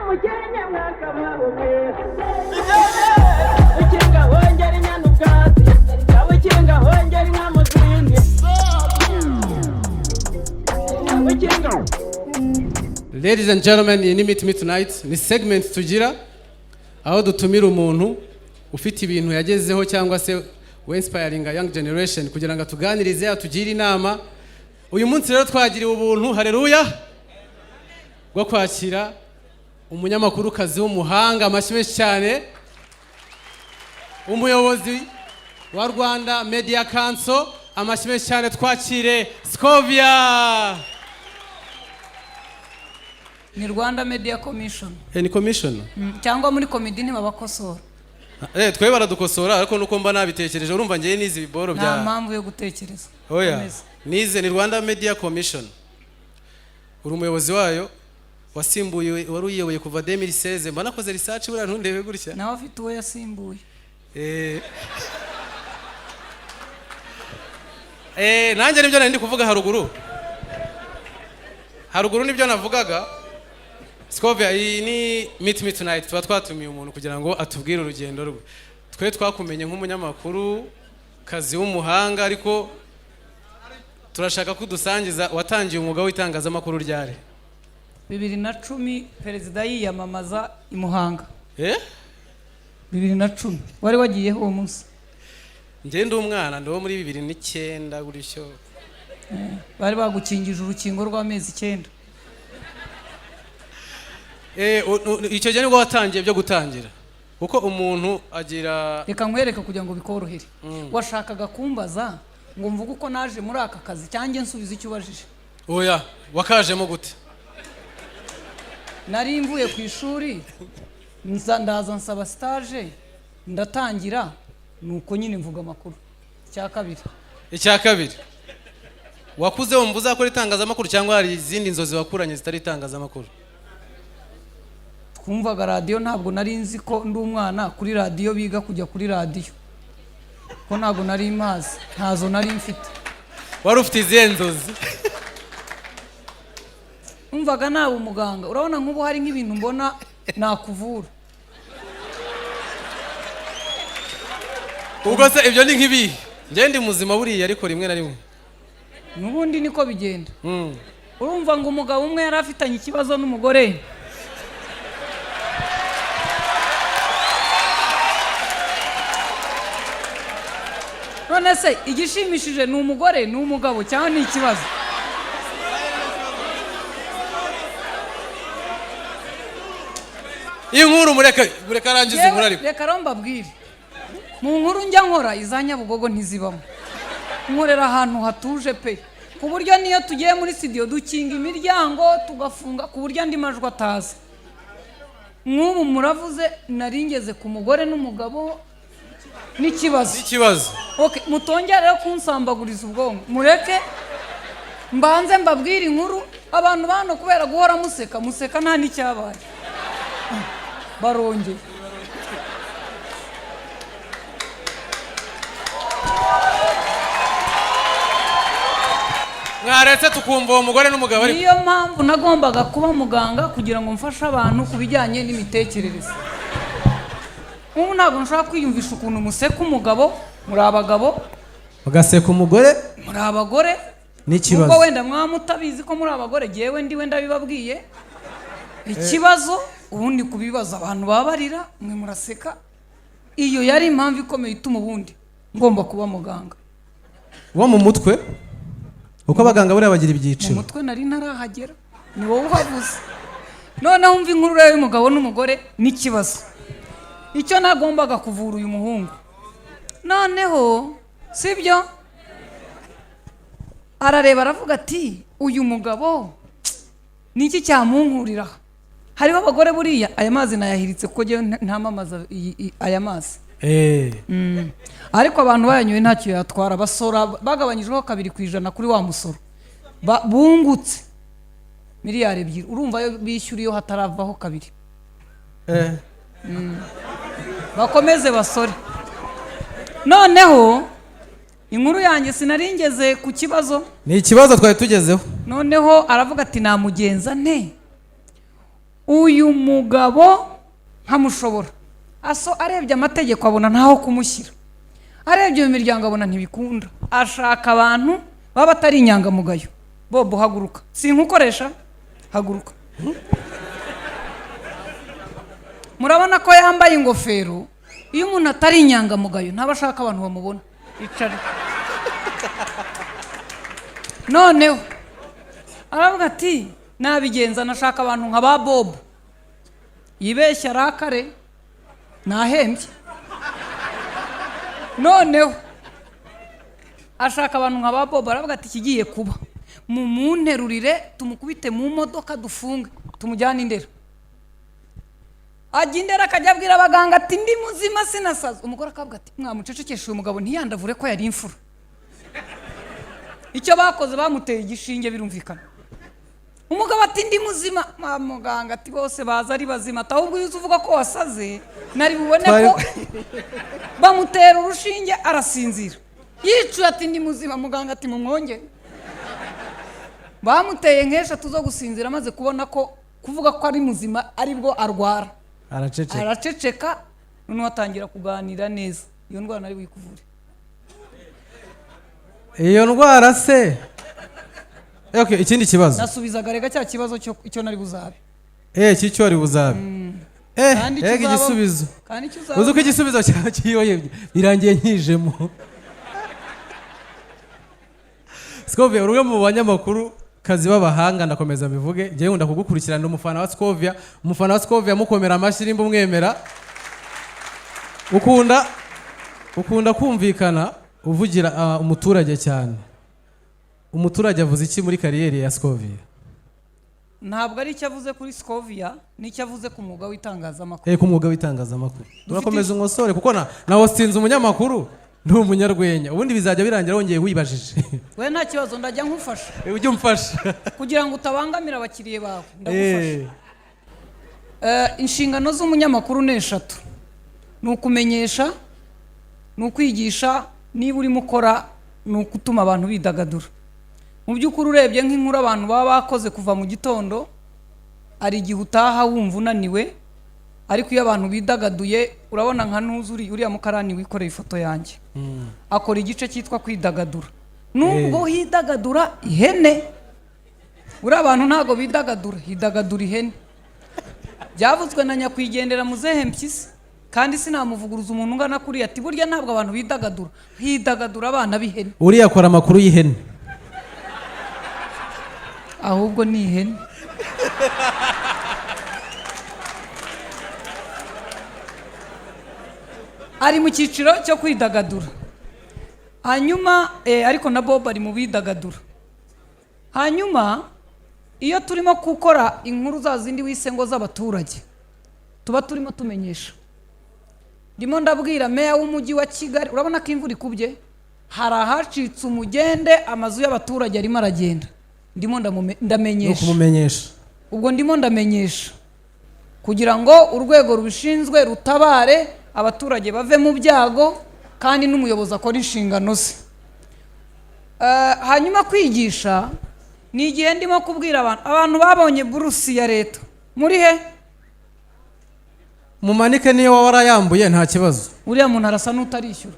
mukenya mwaka mwabuke ukinga hongera inyana ubwatsi ukinga hongera inka muzindi ukinga. Ladies and gentlemen, iyi ni Meet Me Tonight ni segment tugira aho dutumira umuntu ufite ibintu yagezeho cyangwa se we inspiring a young generation kugira ngo atuganirize atugire inama. Uyu munsi rero twagiriwe ubuntu, haleluya, bwo kwakira umunyamakuru kazi w'umuhanga, amashyi menshi cyane, umuyobozi wa Rwanda Media Council, amashyi menshi cyane, twakire Scovia. Ni Rwanda Media Commission. Ni commission? Cyangwa muri comedy ntibabakosora. Twe baradukosora ariko nuko mba nabitekereje, urumva ngiye nizi biboro bya. Nta mpamvu yo gutekereza. Oya. Nize ni Rwanda Media Commission. Uri umuyobozi wayo wasimbuye wari uyoboye kuva 2016, mba nakoze research bura ntundebe gutya. Nawe afite uwo yasimbuye. Nanjye nibyo nari ndi kuvuga haruguru. Haruguru nibyo navugaga. Scovia, iyi ni Meet Me Tonight, tuba twatumiye umuntu kugira ngo atubwire urugendo rwe. Twe twakumenye nk'umunyamakuru kazi w'umuhanga, ariko turashaka kudusangiza watangiye umwuga w'itangazamakuru ryari? 2010 perezida yiyamamaza i Muhanga. 2010 wari wagiyeho uwo munsi? Njye ndi umwana ndo muri 2009 gutyo. Bari bagukingije urukingo rw'amezi 9. Icyo gihe nibwo watangiye byo gutangira, kuko umuntu agira. Reka nkwereke kugira ngo bikorohere. Washakaga kumbaza ngo mvuge uko naje muri aka kazi cyanjye nsubiza icyo ubajije? Oya, wakajemo gute? Nari mvuye ku ishuri ndaza nsaba stage ndatangira, nuko nyine mvuga amakuru. Icya kabiri wakuze wumva uzakora itangazamakuru cyangwa hari izindi nzozi wakuranye zitari itangazamakuru? Twumvaga radio, ntabwo nari nzi ko ndi umwana kuri radio biga kujya kuri radio, ko ntabwo nari mazi, ntazo nari mfite. Wari ufite izihe nzozi? Umvaga nawe umuganga, urabona nk'ubu hari nk'ibintu mbona nakuvura. Ubwo se ibyo ni nk'ibi? Njye ndi muzima buriya ariko rimwe na rimwe. Nubundi niko bigenda. Urumva ngo umugabo umwe yari afitanye ikibazo n'umugore. None se igishimishije ni umugore ni umugabo cyangwa ni ikibazo? Inkuru mureka arangiza inkuru ariko. Reka rombabwire. Mu nkuru njya nkora izanya Bugogo ntizibamo. Nkorera ahantu hatuje pe. Ku buryo niyo tugiye muri studio dukinga imiryango tugafunga ku buryo andi majwi ataza. Nk'ubu muravuze naringeze ku mugore n'umugabo n'ikibazo. Okay, mutongera rero kunsambaguriza ubwonko. Mureke mbanze mbabwire inkuru, abantu bano kubera guhora museka nta n'icyabaye. Barongeye. Mwaretse tukumva uwo mugore n'umugabo ariko. Niyo mpamvu nagombaga kuba muganga kugira ngo mfashe abantu kubijyanye n'imitekerereze. Ubu ntabwo nshaka kwiyumvisha ukuntu museka umugabo, muri abagabo, mugaseka umugore, muri abagore n'ikibazo. Ubwo wenda mwamutabizi ko muri abagore, jewe ndi wenda bibabwiye ikibazo, ubundi kubibaza abantu babarira, mwe muraseka. Iyo yari impamvu ikomeye ituma ubundi ngomba kuba muganga. Wo mu mutwe uko abaganga buriya bagira ibyiciro. Mu mutwe nari ntarahagera, ni wowe uhavuze. Noneho umva inkuru rero y'umugabo n'umugore n'ikibazo. Icyo nagombaga kuvura uyu muhungu. Noneho sibyo? Arareba aravuga ati uyu mugabo niki cyamunkurira? Hariho abagore buriya aya mazi nayahiritse kuko je ntamamaza aya mazi. Ariko abantu bayanyoye ntacyo yatwara, basora bagabanyijweho 2% kuri wa musoro. Bungutse miliyari 2. Urumva yo bishyuriyo hataravaho 2. Bakomeze basore. Noneho inkuru yanjye sinaringeze ku kibazo. Ni ikibazo twari tugezeho. Noneho aravuga ati namugenza nte uyu mugabo nkamushobora. Arebye amategeko abona ntaho kumushyira, arebye mu miryango abona ntibikunda, ashaka abantu baba batari inyangamugayo. Bobo haguruka, sinkukoresha, haguruka. Murabona ko yambaye ingofero. Iyo umuntu atari inyangamugayo ntaba ashaka abantu bamubona. Icare. Noneho aravuga ati nabigenza, nashaka abantu nka ba Bobo. Yibeshya arakare nahembye. Noneho ashaka abantu nka ba Bobo, aravuga ati kigiye kuba mumunterurire tumukubite mu modoka dufunge tumujyane Indera. Ajya Indera akajya abwira abaganga ati ndi muzima sinasaza. Umugore akavuga ati mwamucecekesha uyu mugabo ntiyandavure ko yari imfura. Icyo bakoze bamuteye igishinge birumvikana. Umugabo ati ndi muzima, muganga ati bose baza ari bazima, ahubwo iyo uvuga ko wasaze nari bubone ko bamutera urushinge arasinzira. Yicuye ati ndi muzima, muganga ati mumwongere. Bamuteye nk'eshatu zo gusinzira, amaze kubona ko kuvuga ko ari muzima aribwo arwara. Araceceka, noneho atangira kuganira neza. Iyo ndwara nari buyikuvure. Iyo ndwara se okay, ikindi kibazo nasubizaga rega cya kibazo cyo nari buzabe cy'icyo ari buzabe igisubizo uzi ko igisubizo cyakiyoye birangiye nkijemo. Scovia urumwe mu banyamakuru kazi b'abahanga, ndakomeza bivuge ngiye nkunda kugukurikirana. Umufana wa Scovia mukomera amashyi nimba umwemera. Ukunda kumvikana uvugira umuturage cyane. Umuturage avuze iki muri kariyeri ya Scovia? Ntabwo ari icyo avuze kuri Scovia, n'icyo avuze ku mwuga w'itangazamakuru. Ku mwuga w'itangazamakuru turakomeza umusore kuko nawe sinzi umunyamakuru ndi umunyarwenya, ubundi bizajya birangira wongeye wibajije. We nta kibazo, ndajya nkufasha. Ujye umfasha kugira ngo utabangamira abakiriye bawe, ndagufasha. Inshingano z'umunyamakuru ni 3: ni ukumenyesha, ni ukwigisha, niba urimo ukora ni ukutuma abantu bidagadura. Mu by'ukuri urebye nk'inkuru abantu baba bakoze kuva mu gitondo, ari igihe utaha wumva unaniwe, ariko iyo abantu bidagaduye, urabona nka Ntuzuri uriya mukarani wikoreye ifoto yanjye, akora igice cyitwa kwidagadura. Nubwo hidagadura ihene, uri abantu ntago bidagadura, hidagadura ihene. Byavuzwe na nyakwigendera Muzehe Mpyisi, kandi sinamuvuguruza umuntu ungana kuri ati burya ntabwo abantu bidagadura, hidagadura abana b'ihene. Uriya akora amakuru y'ihene, ahubwo ni ihene. Ari mu cyiciro cyo kwidagadura. Hanyuma ariko na Bob ari mu bidagadura. Hanyuma iyo turimo gukora inkuru za zindi wisengo z'abaturage, tuba turimo tumenyesha. Ndimo ndabwira meya w'umujyi wa Kigali, urabona ko imvura ikubye, hari ahacitse umugende, amazu y'abaturage arimo aragenda. Ndimo ndamenyesha. Ubwo ndimo ndamenyesha kugira ngo urwego rubishinzwe rutabare abaturage bave mu byago, kandi n'umuyobozi akora inshingano ze. Hanyuma kwigisha ni igihe ndimo kubwira abantu babonye burusi ya leta. Muri he? Mumanike niyo warayambuye nta kibazo. Uriya muntu arasa n'utarishyura.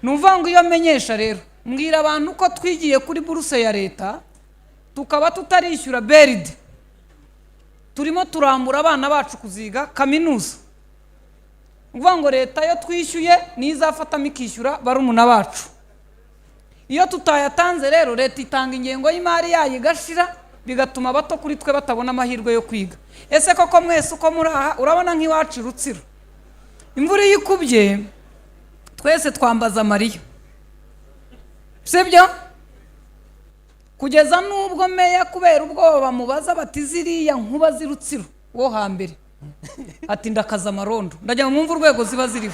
Nuvuga ngo iyo menyesha rero, mbwira abantu ko twigiye kuri buruse ya leta, tukaba tutarishyura beride. Turimo turambura abana bacu kuziga kaminuza. Uvuga ngo leta yo twishyuye nizafatamo ikishyura barumuna bacu. Iyo tutayatanze rero leta itanga ingengo y'imari yayo igashira, bigatuma bato kuri twe batabona amahirwe yo kwiga. Ese koko mwese uko muri aha urabona nk'iwacu Rutsiro, imvura yikubye twese twambaza Mariya, sibyo? Kugeza n'ubwo meya kubera ubwoba bamubaza bati ziriya nkuba z'Irutsiro wo hambere, ati ndakaza amarondo. Ndajya mwumva urwego ziba ziriho.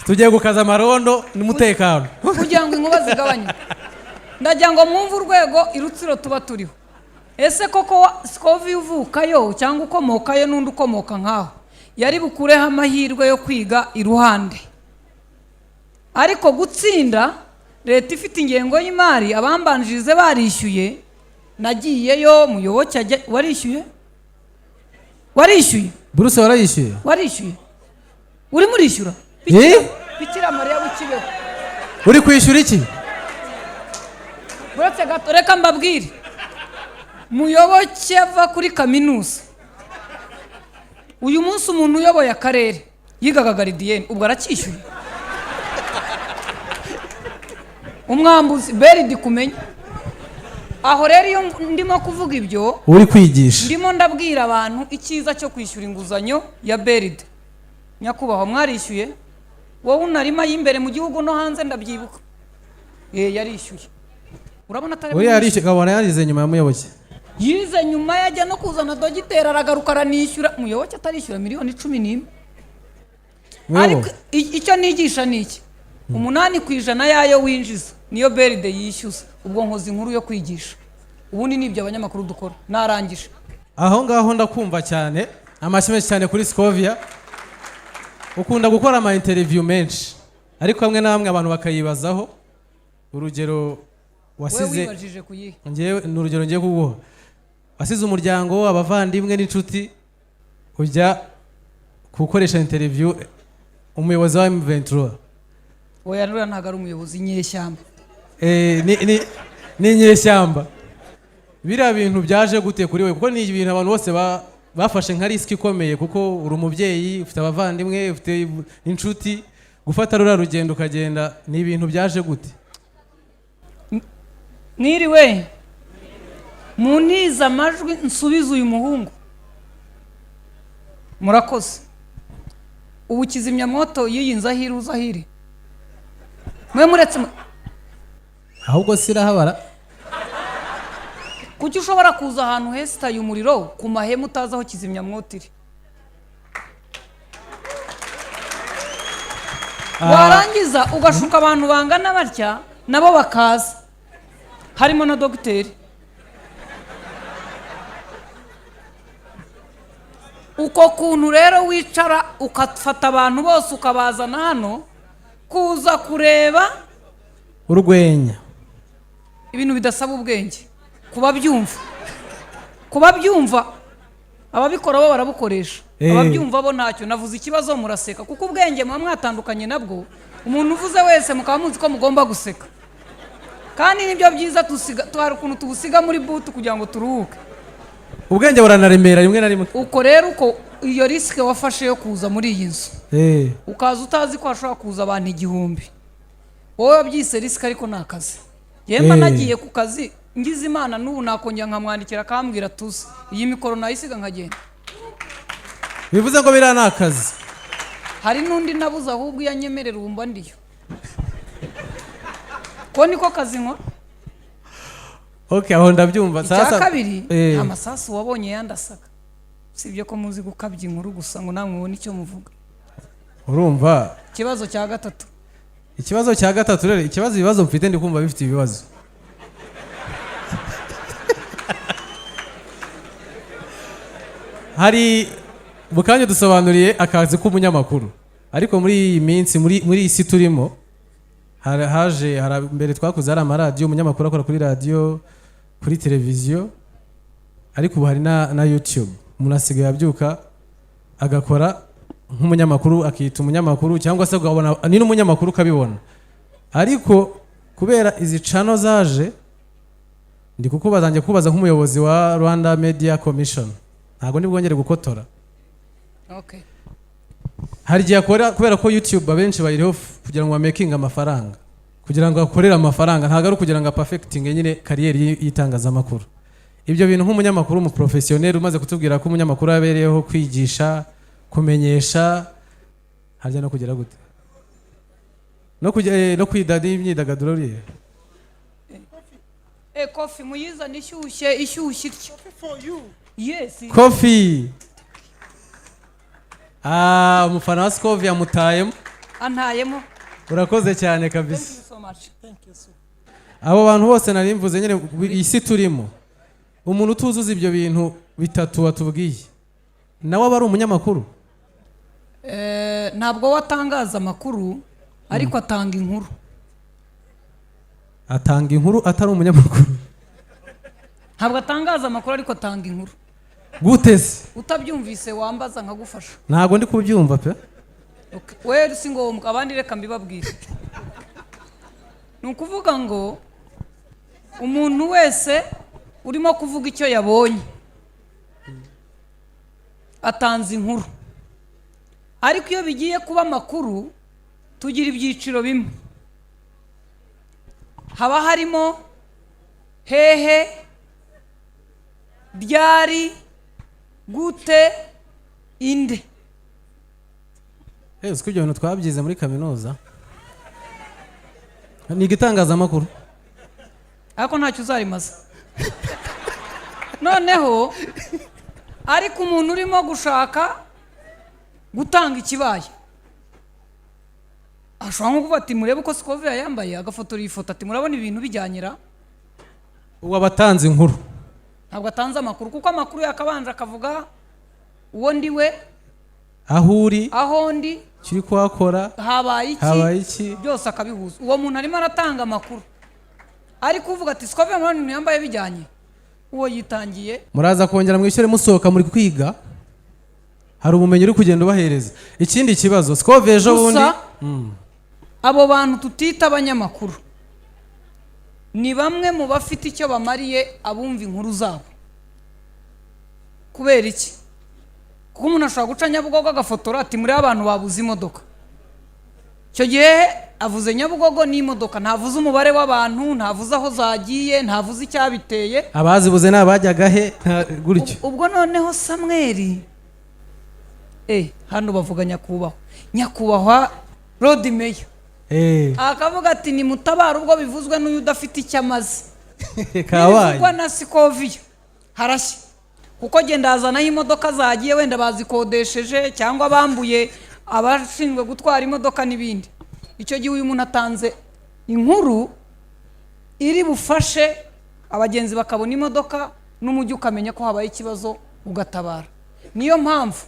Tugiye gukaza amarondo n'umutekano kugira ngo inkuba zigabanye. Ndajya ngo mwumva urwego Irutsiro tuba turiho. Ese koko Scovia uvukayo cyangwa ukomokayo n'undi ukomoka nkaho yari bukureho amahirwe yo kwiga iruhande? Ariko gutsinda leta ifite ingengo y'imari abambanjirize barishyuye, nagiyeyo Muyoboke ajya warishyuye Bruce warayishyuye uri murishyura Bikira Mariya w'ikibeho uri kwishyura iki buretse gato reka mbabwire Muyoboke ava kuri kaminuza uyu munsi umuntu uyoboye akarere yigaga garidiyeni ubwo aracyishyuye umwambuzi beridi kumenya aho rero iyo ndimo kuvuga ibyo uri kwigisha ndimo ndabwira abantu icyiza cyo kwishyura inguzanyo ya beridi nyakubahwa mwarishyuye wowe unarima y'imbere mu gihugu no hanze ndabyibuka yarishyuye urabona atari we yarishyuye kabona yarize nyuma ya Muyoboke yize nyuma yajya no kuzana dogiteri aragaruka aranishyura Muyoboke atarishyura miliyoni 11 ariko icyo nigisha niki 8% yayo winjiza niyo beride yishyuza ubwo nkozi inkuru yo kwigisha ubundi nibyo abanyamakuru dukora narangije aho ngaho ndakumva cyane amashyi cyane kuri Scovia ukunda gukora ama interview menshi ariko hamwe na hamwe abantu bakayibazaho urugero wasize ngiye n'urugero ngiye kuguha wasize umuryango abavandimwe n'inshuti kujya gukoresha interview umuyobozi wa M23 oya nura ntago ari umuyobozi nyeshyamba ni nyeshyamba bira bintu byaje gute kuri we kuko ni ibintu abantu bose bafashe nka risk ikomeye kuko uri umubyeyi ufite abavandimwe ufite inshuti gufata rura rugendo ukagenda ni ibintu byaje gute Mwiriwe muniza amajwi nsubiza uyu muhungu murakoze ubu kizimyamwoto yiyinza hiruzahiri mwe muretse ahubwo sirahabara kuki ushobora kuza ahantu hesitaye umuriro ku mahema utazi aho kizimyamwoto iri warangiza ugashuka abantu bangana batya nabo bakaza harimo na dogiteri uko kuntu rero wicara ukafata abantu bose ukabazana hano kuza kureba urwenya ibintu bidasaba ubwenge kuba byumva ababikora bo barabukoresha ababyumva bo ntacyo navuze ikibazo muraseka kuko ubwenge muba mwatandukanye nabwo umuntu uvuze wese mukaba muzi ko mugomba guseka kandi nibyo byiza tuhari ukuntu tubusiga muri butu kugira ngo turuhuke ubwenge buranaremera rimwe na rimwe uko rero uko iyo risike wafashe yo kuza muri iyi nzu ukaza utazi ko hashobora kuza abantu 1000 wowe wabyise risike ariko ni akazi yemba nagiye ku kazi ngize imana n'ubu nakongera nkamwandikira akambwira tuzi iyi mikoro nayisiga nkagenda bivuze ngo bira nakazi hari n'undi nabuze ahubwo yanyemerera ubumba ndiyo ko niko kazi nkora okay aho ndabyumva sasa kabiri amasasu wabonye yandasaka sibyo ko muzi gukabya inkuru gusa ngo namwe mubone icyo muvuga urumva ikibazo cya gatatu rero ibibazo mfite ndi kumva bifite ibibazo hari bukanye dusobanuriye akazi k'umunyamakuru ariko muri iyi minsi muri iyi si turimo haje mbere twakuze hari amaradiyo umunyamakuru akora kuri radiyo kuri televiziyo ariko ubu hari na YouTube umuntu asigaye abyuka agakora nk'umunyamakuru akita umunyamakuru cyangwa se ugabona ni n'umunyamakuru ukabibona ariko kubera izi channel zaje ndi kukubazange kubaza nk'umuyobozi wa Rwanda Media Commission ntago nibwongere gukotora okay hari gihe akora kubera ko YouTube abenshi bayiriho kugira ngo making amafaranga kugira ngo akorere amafaranga ntago ari kugira ngo perfecting nyine career yitangazamakuru ibyo bintu nk'umunyamakuru mu professionnel umaze kutubwira ko umunyamakuru yabereyeho kwigisha kumenyesha harya no kugira gute no kwidada imyidagaduro riye coffee muyiza nishyushye coffee for you yes coffee umufana wa Scovia mutayemo antayemo urakoze cyane kabisa thank you so much thank you so abo bantu bose narimvuze nyine isi turimo umuntu utuzuza ibyo bintu bitatu watubwiye nawe aba ari umunyamakuru ntabwo watangaza amakuru ariko atanga inkuru atari umunyamakuru ntabwo atangaza amakuru ariko atanga inkuru. Gute se? Utabyumvise wambaza nkagufasha. Ntabwo ndi kubyumva pe. Wewe si ngombwa abandi reka mbibabwire. Nukuvuga ngo umuntu wese urimo kuvuga icyo yabonye atanze inkuru, ariko iyo bigiye kuba amakuru tugira ibyiciro bimwe. Haba harimo hehe, byari, gute, inde. Uzi ibyo bintu twabyize muri kaminuza? Ni igitangazamakuru ariko ntacyo uzarimaza. Noneho ariko umuntu urimo gushaka gutanga ikibaye ashobora nko kuvuga ati murebe uko Scovia yambaye, agafotora iyi foto ati murabona ibintu bijyanyira. Uwo abatanze inkuru ntabwo atanze amakuru, kuko amakuru yakabanje akavuga uwo ndiwe, aho uri, aho ndi, kiri kuhakora, habaye iki, byose akabihuza. Uwo muntu arimo aratanga amakuru, ariko uvuga ati Scovia murabona ibintu yambaye bijyanye, uwo yitangiye. Muraza kongera mwishyure musohoka muri kwiga, hari ubumenyi uri kugenda ubahereza. Ikindi kibazo Scovia ejo bundi abo bantu tutita abanyamakuru ni bamwe mu bafite icyo bamariye abumva inkuru zabo. Kubera iki? Kuko umuntu ashobora guca Nyabugogo agafotora ati muri abantu babuze imodoka. Icyo gihe avuze Nyabugogo n'imodoka, ntavuze umubare w'abantu, ntavuze aho zagiye, ntavuze icyabiteye. Abazibuze n'abajyaga he gutyo. Ubwo noneho Samweli hano bavuga nyakubahwa Road Mayor. Akavuga ati ni mutabara ubwo bivuzwe n'uyu udafite icyo amaze. Bivugwa na Scovia harashye, kuko genda azanaho imodoka zagiye wenda bazikodesheje cyangwa bambuye abashinzwe gutwara imodoka n'ibindi. Icyo gihe uyu muntu atanze inkuru iri bufashe abagenzi bakabona imodoka n'umujyi ukamenya ko habaye ikibazo ugatabara. Niyo mpamvu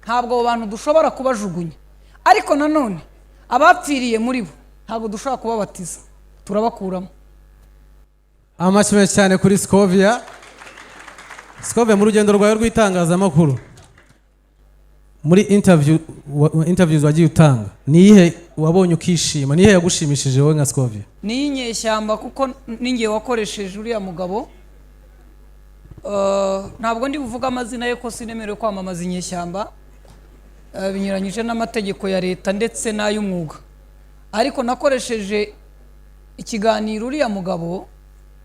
ntabwo abo bantu dushobora kubajugunya, ariko nanone abapfiriye muri bo ntabwo dushobora kubabatiza, turabakuramo. Amashyi cyane kuri Scovia. Scovia mu rugendo rwawe rw'itangazamakuru, muri interviews wagiye utanga, niyihe wabonye ukishima, niyihe yagushimishije wowe nka Scovia? Ni inyeshyamba, kuko ningiye wakoresheje uriya mugabo. Ntabwo ndi buvuga amazina ye ko sinemerewe kwamamaza inyeshyamba, binyuranyije n'amategeko ya leta ndetse n'ay'umwuga, ariko nakoresheje ikiganiro uriya mugabo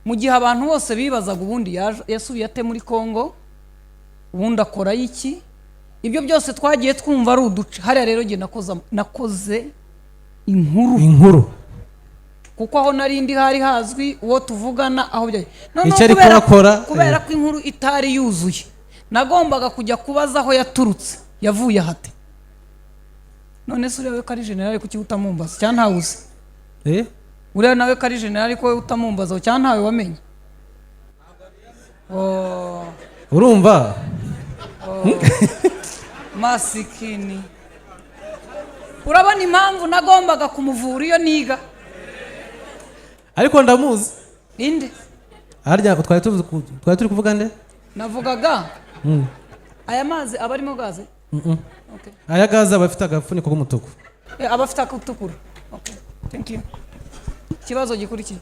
mu gihe abantu bose bibazaga ubundi yasubiye ate muri Kongo, ubundi akora iki. Ibyo byose twagiye twumva ari uduce. Hariya rero nge nakoze inkuru, kuko aho narindi hari hazwi uwo tuvugana aho byaje. Kubera ko inkuru itari yuzuye, nagombaga kujya kubaza aho yaturutse, yavuye hate. None se uriya we kari generali kuki utamumbaza cyane ntawuzi? Uriya nawe kari generali ko utamumbaza cyane ntawe wamenye? Urumva? Masikini. Urabona impamvu nagombaga kumuvura iyo niga? Ariko ndamuzi. Inde? Harya twari turi kuvuga nde? Navugaga aya mazi abarimo gaze. Okay. Aya gaze abafite agafuniko k'umutuku. Abafite akutukura. Okay. Thank you. Kibazo gikurikiye.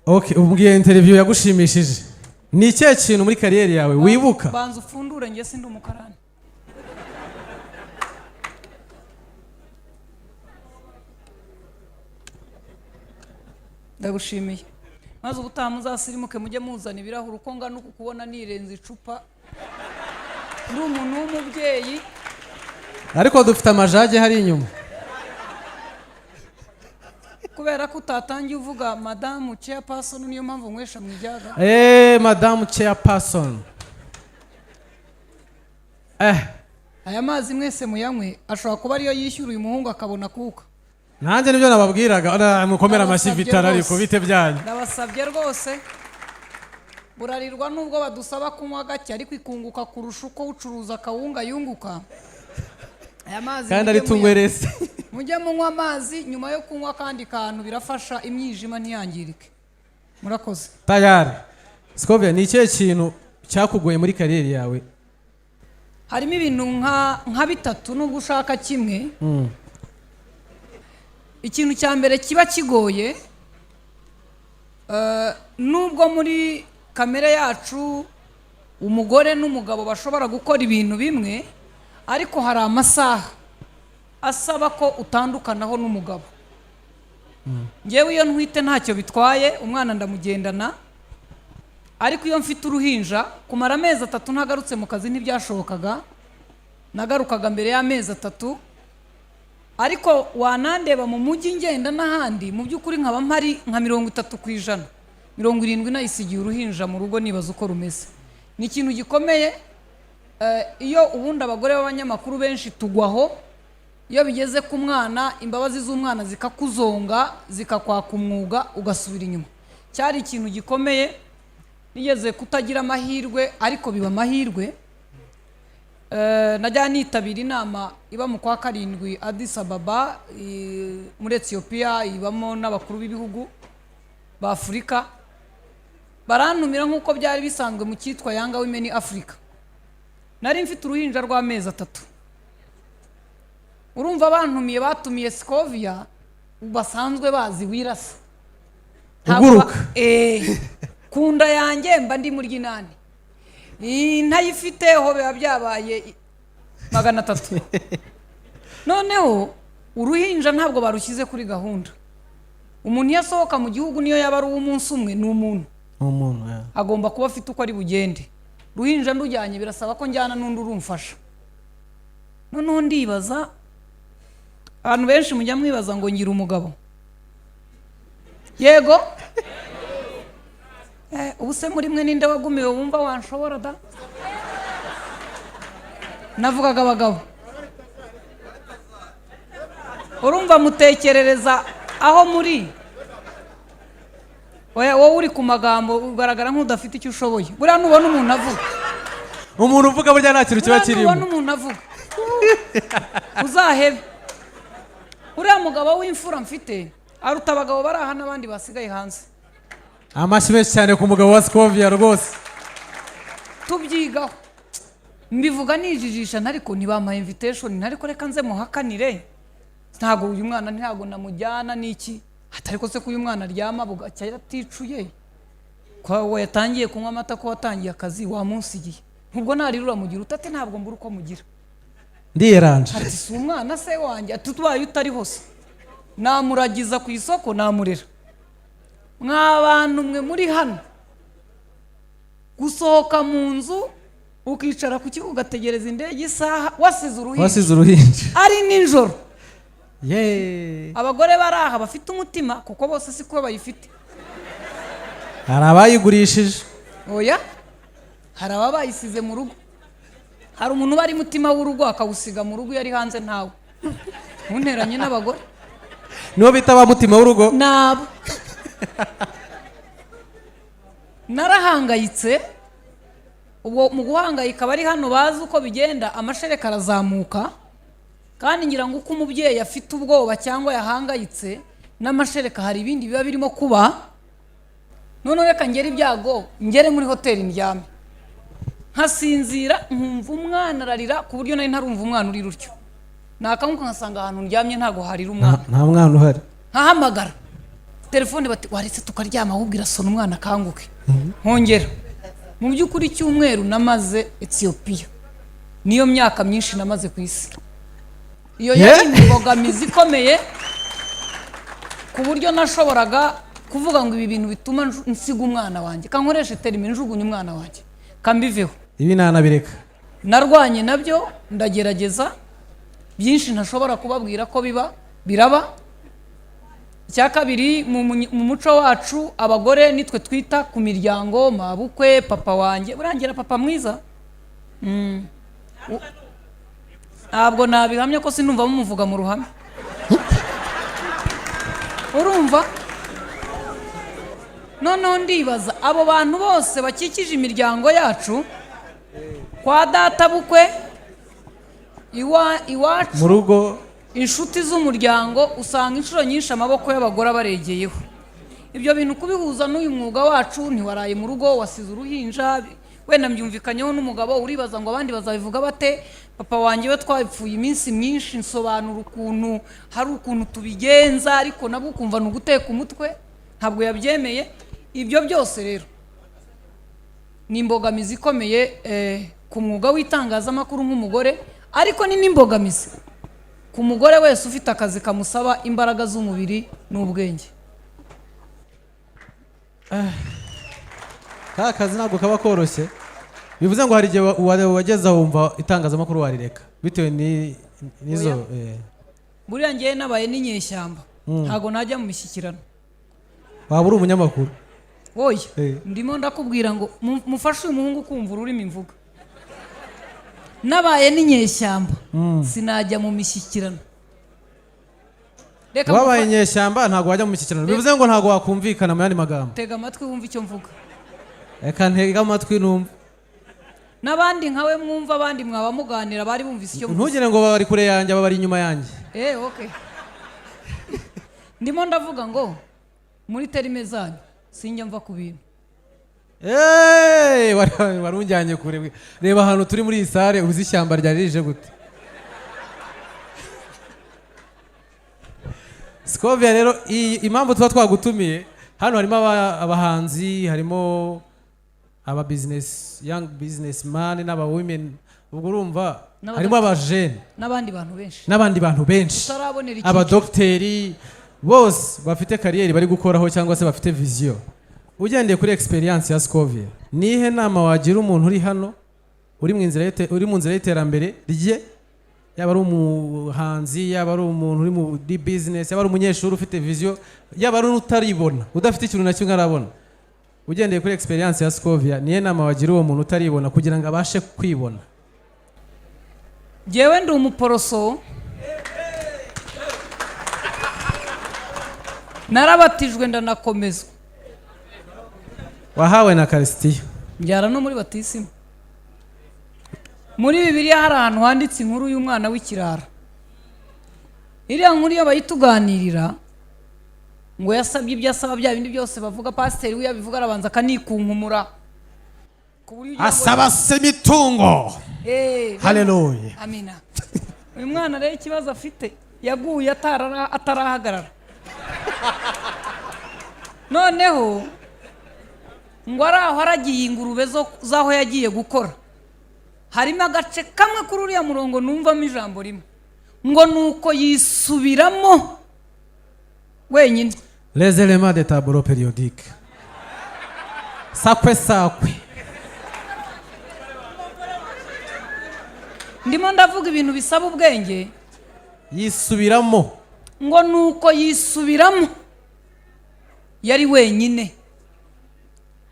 Okay, ubwiye interview yagushimishije. Ni ikihe kintu muri kariyeri yawe wibuka? Banza ufundure nge sindi umukarani. Ndagushimiye. Maze ubutaha muzasirimuke mujye muzana ibirahuri uko ngana uku kubona nirenze icupa. Ndi umuntu w'umubyeyi. Ariko dufite amajage hari inyuma. Kubera ko utatangiye uvuga Madame Chairperson, niyo mpamvu nkwesha mu ijyaga. Madame Chairperson. Aya mazi mwese muyanywe, ashobora kuba ariyo yishyura uyu muhungu akabona kuka. Nanjye nibyo nababwiraga, mukomera amashyi Vitara ariko bite byanyu. Ndabasabye rwose. Burarirwa nubwo badusaba kunywa gake ariko ikunguka kurusha uko ucuruza kawunga yunguka. Aya mazi kandi ari tungwerese. Mujye munywa amazi nyuma yo kunywa kandi kantu birafasha imyijima ntiyangirike. Murakoze. Tayari. Scovia, ni ikihe kintu cyakugoye muri kariyeri yawe? harimo ibintu nka bitatu nubwo ushaka kimwe. Ikintu cya mbere kiba kigoye, nubwo muri kamere yacu umugore n'umugabo bashobora gukora ibintu bimwe, ariko hari amasaha asaba ko utandukanaho n'umugabo. Ngewe iyo ntwite ntacyo bitwaye, umwana ndamugendana, ariko iyo mfite uruhinja kumara amezi 3 ntagarutse mu kazi ntibyashobokaga, nagarukaga mbere y'amezi 3, ariko wanandeba mu mujyi ngenda n'ahandi mu by'ukuri nkaba mpari nka 30%, 70 nayisigiye uruhinja mu rugo nibaza uko rumeze. Ni ikintu gikomeye. Iyo ubundi abagore b'abanyamakuru benshi tugwaho, iyo bigeze ku mwana imbabazi z'umwana zikakuzonga zikakwaka umwuga ugasubira inyuma. Cyari ikintu gikomeye, nigeze kutagira amahirwe ariko biba amahirwe. Najya nitabira inama iba mu kwa 7 Addis Ababa muri Ethiopia, ibamo n'abakuru b'ibihugu ba Afrika. Barantumira nk'uko byari bisanzwe mu cyitwa Young Women Africa. Nari mfite uruhinja rw'amezi 3. Urumva bantumiye batumiye Scovia basanzwe bazi wirasa. Uguruka. Kunda yanjye mba ndi muri ginani. Ntayifite ho biba byabaye 300. Noneho uruhinja ntabwo barushyize kuri gahunda. Umuntu yasohoka mu gihugu niyo yaba ari umunsi umwe ni umuntu. Agomba kuba afite uko ari bugende. Ruhinja ndujyanye birasaba ko njyana n'undi urumfasha. Noneho ndibaza, abantu benshi mujya mwibaza ngo ngira umugabo. Yego? Ubuse muri mwe ninde wagumiwe wumva wanshobora da? Navugaga abagabo. Urumva mutekerereza aho muri. Wowe uri ku magambo ugaragara nk'udafite icyo ushoboye. Buriya nubona umuntu avuga. Umuntu uvuga burya nta kintu kiba kirimo. Nubona umuntu avuga. Uzahebe. Uriya mugabo w'imfura mfite aruta abagabo bari aha n'abandi basigaye hanze. Amashyi menshi cyane ku mugabo wa Scovia rwose. Tubyigaho. Mbivuga nijijisha ariko ntibamaye invitation, ariko reka nze muhakanire. Ntago uyu mwana ntago namujyana niki. Atariko se kuyu mwana aryama bugacya yaticuye. Kwa we yatangiye kunywa amata ko watangiye akazi wa munsigiye. Ubwo narirura mugira utate ntabwo mbura uko mugira. Ndiyeranje. Ati si umwana se wanjye tutubaye utari hose. Namuragiza ku isoko namurera. Mw'abantu mwe muri hano. Gusohoka mu nzu ukicara ku kibuga ugategereza indege isaha wasize uruhinja. Ari ninjoro. Abagore baraha bafite umutima kuko bose siko bayifite. Hari abayigurishije. Oya. Hari ababayisize mu rugo. Hari umuntu bari mutima w'urugo akawusiga mu rugo yari hanze ntawe. Unteranye n'abagore. Nibo bita ba mutima w'urugo. Nabo. Narahangayitse. Ubwo mu guhangayika bari hano bazi uko bigenda amashereka arazamuka. Kandi ngira ngo uko umubyeyi afite ubwoba cyangwa yahangayitse n'amashereka hari ibindi biba birimo kuba. None reka ngere ibyago ngere muri hoteli ndyame. Nkasinzira nkumva umwana ararira ku buryo nari ntarumva umwana uri rutyo. Nakamuka nkasanga ahantu ndyamye ntago harira umwana. Nta mwana uhari. Nkahamagara. Telefone bati waretse tukaryama ahubwira sona umwana kanguke. Nkongera. Mu by'ukuri cyumweru namaze Ethiopia. Niyo myaka myinshi namaze ku isi. Iyo yari imbogamizi ikomeye ku buryo nashoboraga kuvuga ngo ibi bintu bituma nsiga umwana wanjye. Kankoreshe terime njugunye umwana wanjye. Kambiveho. Ibi nanabireka. Narwanye nabyo ndagerageza byinshi ntashobora kubabwira ko biraba. Icya kabiri mu muco wacu abagore nitwe twita ku miryango, mabukwe, papa wanjye. Burangira papa mwiza. Ntabwo nabihamya ko sinumva mumuvuga mu ruhame. Urumva? Noneho ndibaza abo bantu bose bakikije imiryango yacu kwa data bukwe iwacu mu rugo inshuti z'umuryango usanga inshuro nyinshi amaboko y'abagore baregeyeho. ibyo bintu kubihuza n'uyu mwuga wacu, ntiwaraye mu rugo wasize uruhinja, wenda mbyumvikanyeho n'umugabo, uribaza ngo abandi bazabivuga bate, papa wanjye we twapfuye iminsi myinshi, nsobanura ukuntu hari ukuntu tubigenza, ariko nabwo ukumva ni uguteka umutwe, ntabwo yabyemeye. Ibyo byose rero ni imbogamizi ikomeye ku mwuga w'itangazamakuru nk'umugore, ariko ni n'imbogamizi ku mugore wese ufite akazi kamusaba imbaraga z'umubiri n'ubwenge. ka kazi ntabwo kaba koroshye, bivuze ngo hari igihe wageze aho wumva itangazamakuru warireka bitewe n'izo buriya ngewe nabaye n'inyeshyamba, ntabwo najya mu mishyikirano. waba uri umunyamakuru? Oya, ndimo ndakubwira ngo mufashe uyu muhungu kumva ururimi mvuga. Nabaye n'inyeshyamba, sinajya mu mishyikirano. Wabaye inyeshyamba ntabwo wajya mu mishyikirano, bivuze ngo ntabwo wakumvikana mu yandi magambo. Tega amatwi wumva icyo mvuga. Reka ntega amatwi numva. N'abandi nkawe mwumva, abandi mwaba muganira bari bumvise icyo mvuga. Ntugire ngo bari kure yanjye, bari inyuma yanjye. Okay. Ndimo ndavuga ngo muri terime zanyu sinjya mva ku bintu. Warunjyanye kure. Reba ahantu turi muri iyi sare, uzi ishyamba ryari rije gute. Scovia rero, impamvu tuba twagutumiye hano, harimo abahanzi, harimo young businessman n'aba women, ubwo urumva harimo abajene n'abandi bantu benshi, abadokiteri, bose bafite kariyeri bari gukoraho cyangwa se bafite vision. Ugendeye kuri experience ya Scovia, nihe nama wagira umuntu uri hano uri mu nzira y'iterambere rye, yaba ari umuhanzi, yaba ari umuntu uri muri business, yaba ari umunyeshuri ufite vision, yaba ari utaribona, udafite ikintu na kimwe arabona? Ugendeye kuri experience ya Scovia, nihe nama wagira uwo muntu utaribona kugira ngo abashe kwibona? Jewe ndi umuporoso, narabatijwe ndanakomezwa, wahawe na Karisitiya, njyara no muri batisimu. Muri Bibiliya hari ahantu handitse inkuru y'umwana w'ikirara. Iriya nkuru iyo bayituganirira ngo yasabye ibyo asaba, bya bindi byose bavuga, pasiteri we yabivuga arabanza akanikunkumura, asaba se imitungo. Haleluya, amina. Uyu mwana rero ikibazo afite, yaguye atarahagarara. Noneho ngo araho haragiye ingurube zaho yagiye gukora, harimo agace kamwe kuri uriya murongo numvamo ijambo rimwe ngo nuko yisubiramo wenyine. Les éléments de tableau périodique. Sakwe. Ndimo ndavuga ibintu bisaba ubwenge. Yisubiramo. Ngo nuko yisubiramo yari wenyine.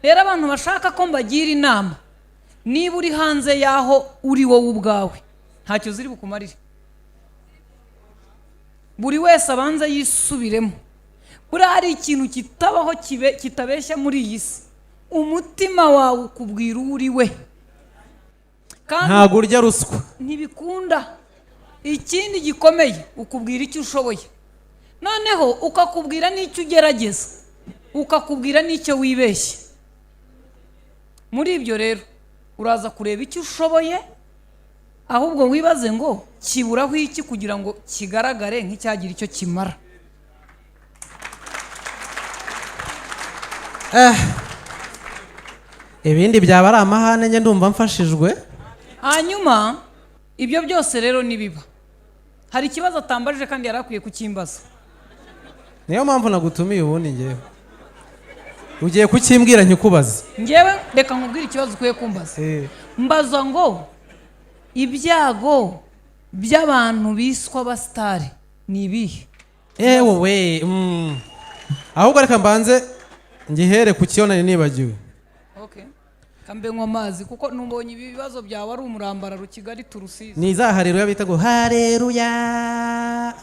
Rero abantu bashaka ko mbagira inama, niba uri hanze yaho uri wowe ubwawe, ntacyo ziri bukumarire. Buri wese abanza yisubiremo. Buri hari ikintu kitabaho kitabeshya muri iyi si, umutima wawe ukubwira uri we. Ntabwo urya ruswa, ntibikunda. Ikindi gikomeye, ukubwira icyo ushoboye, noneho ukakubwira n'icyo ugerageza, ukakubwira n'icyo wibeshye. Muri ibyo rero uraza kureba icyo ushoboye, ahubwo wibaze ngo kiburaho iki kugira ngo kigaragare nk'icyagira icyo kimara. Ibindi byaba ari amahane, njye ndumva mfashijwe. Hanyuma ibyo byose rero nibiba, hari ikibazo atambaje kandi yarakwiye kukimbaza. Niyo mpamvu nagutumiye ubundi ngewe. Ugiye kukimbwira nkikubaze. Ngewe reka nkubwire ikibazo ukwiye kumbaza. Mbaza ngo ibyago by'abantu biswa abasitari ni ibihe? Wowe, ahubwo reka mbanze ngihere ku kiyona nibagiwe. Okay. Kambe nywa amazi kuko numbonye ibi bibazo byawe ari umurambararo Kigali turusize. Ni za haleluya bita ngo haleluya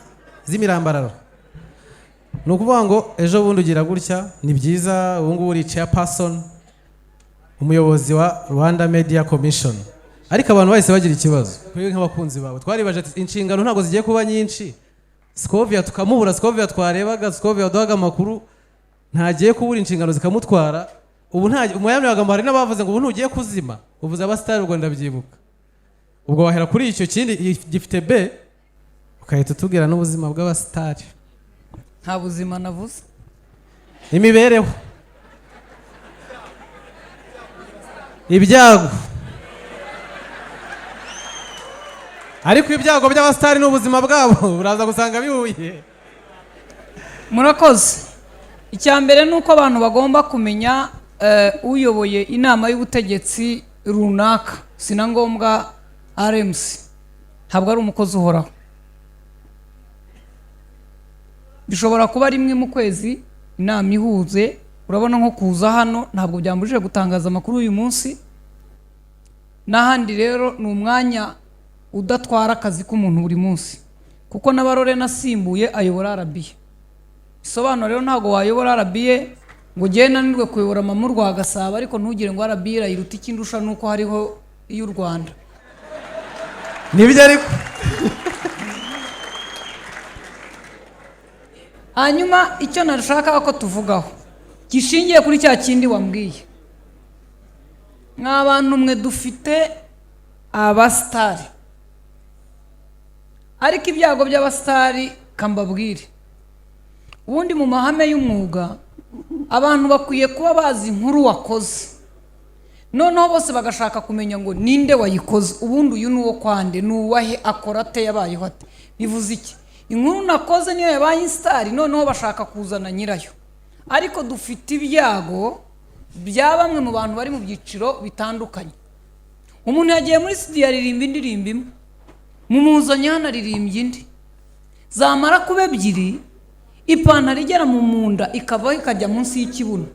z'imirambararo. Ni ukuvuga ngo ejo bundi ugira gutya, ni byiza, ubu ngubu uri chairperson, umuyobozi wa Rwanda Media Commission. Ariko abantu bahise bagira ikibazo, kuri nk'abakunzi bawe twaribaje inshingano ntabwo zigiye kuba nyinshi. Scovia tukamubura, Scovia twarebaga, Scovia waduhaga amakuru ntagiye kubura inshingano zikamutwara. Ubu nta umuyamwe bagamba hari n'abavuze ngo ubu ntugiye kuzima, uvuze abasitari ubwo ndabyibuka. Ubwo wahera kuri icyo kindi gifite B ukahita utubwira n'ubuzima bw'abasitari. Nta buzima navuze. Imibereho, ibyago, ariko ibyago by'abasitari n'ubuzima bwabo uraza gusanga bihuye. Murakoze. Icya mbere nuko abantu bagomba kumenya uyoboye inama y'ubutegetsi runaka, sina ngombwa RMC, ntabwo ari umukozi uhoraho. Bishobora kuba rimwe mu kwezi inama ihuze, urabona nko kuza hano ntabwo byambujije gutangaza amakuru uyu munsi. N'ahandi rero ni umwanya udatwara akazi k'umuntu buri munsi, kuko n'abarore nasimbuye ayobora RBA. Isobanuro rero ntabwo wayobora RBA ngo ugende nanirwe kuyobora Mama Rwagasabo, ariko ntugire ngo RBA irayiruta ikindusha nuko hariho iy'u Rwanda. Nibyo ariko hanyuma icyo nashaka ko tuvugaho gishingiye kuri cya kindi wambwiye. Nk'abantu mwe dufite abasitari, ariko ibyago by'abasitari kambabwire, ubundi mu mahame y'umwuga abantu bakwiye kuba bazi inkuru wakoze, noneho bose bagashaka kumenya ngo ninde wayikoze, ubundi uyu nuwo kwande, nuwahe, akora ate, yabayeho ate. Bivuze iki? Inkuru nakoze niyo yabaye star, noneho bashaka kuzana nyirayo. Ariko dufite ibyago bya bamwe mu bantu bari mu byiciro bitandukanye. Umuntu yagiye muri studio aririmba indirimbo imwe, mumuzanye hano aririmbye indi, zamara kuba ebyiri ipantaro igera mu munda ikavaho ikajya munsi y'ikibuno,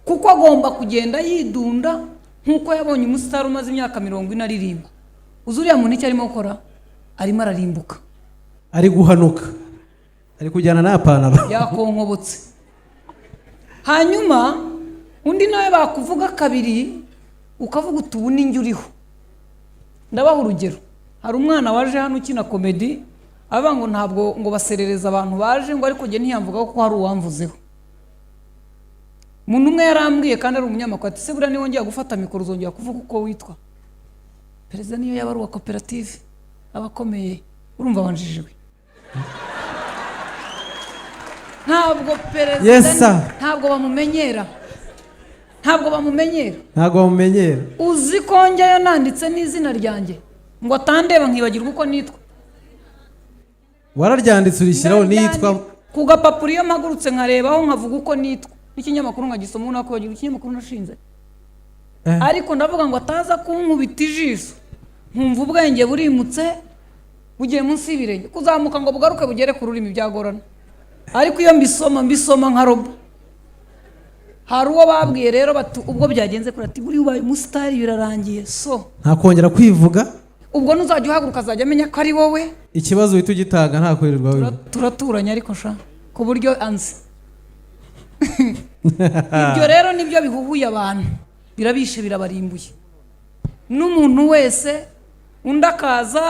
kuko agomba kugenda yidunda nkuko yabonye umusitari umaze imyaka 40 aririmba. Uzuriya muntu icyo arimo gukora, arimo ararimbuka, ari guhanuka, ari kujyana na pantaro yakonkobotse. Hanyuma undi nawe bakuvuga kabiri ukavuga utubu ninjye uriho. Ndabaha urugero, hari umwana waje hano ukina comedy aba ngo ntabwo ngo baserereza abantu baje ngo, ariko je ntiyamvuga ko hari uwamvuzeho. Umuntu umwe yarambwiye kandi ari umunyamakuru ati, se bura niho ngiye gufata mikoro uzongera kuvuga uko witwa. Perezida niyo yaba ari uwa koperative abakomeye, urumva wanjijwe. Ntabwo perezida, ntabwo bamumenyera, ntabwo bamumenyera. Uzi ko njyayo nanditse n'izina ryanjye ngo atandeba nkibagirwa uko nitwa. Wararyanditse urishyiraho nitwa ku gapapuro, iyo mpagurutse nkarebaho nkavuga uko nitwa, n'ikinyamakuru nkagisoma unako bagira ikinyamakuru nashinze. Ariko ndavuga ngo ataza kunkubita ijisho nkumva ubwenge burimutse bugiye munsi y'ibirenge, kuzamuka ngo bugaruke bugere ku rurimi byagorana. Ariko iyo mbisoma nka robo. Hari uwo babwiye rero bati ubwo byagenze kuri ati buri ubaye umusitari birarangiye, so nta kongera kwivuga. Ubwo nuzajya uhaguruka azajya amenya ko ari wowe. Ikibazo uhita ugitanga nta kwirirwa wewe. Turaturanye ariko sha ku buryo anzi. Ibyo rero nibyo bihuhuye abantu, birabishe birabarimbuye. N'umuntu wese undakaza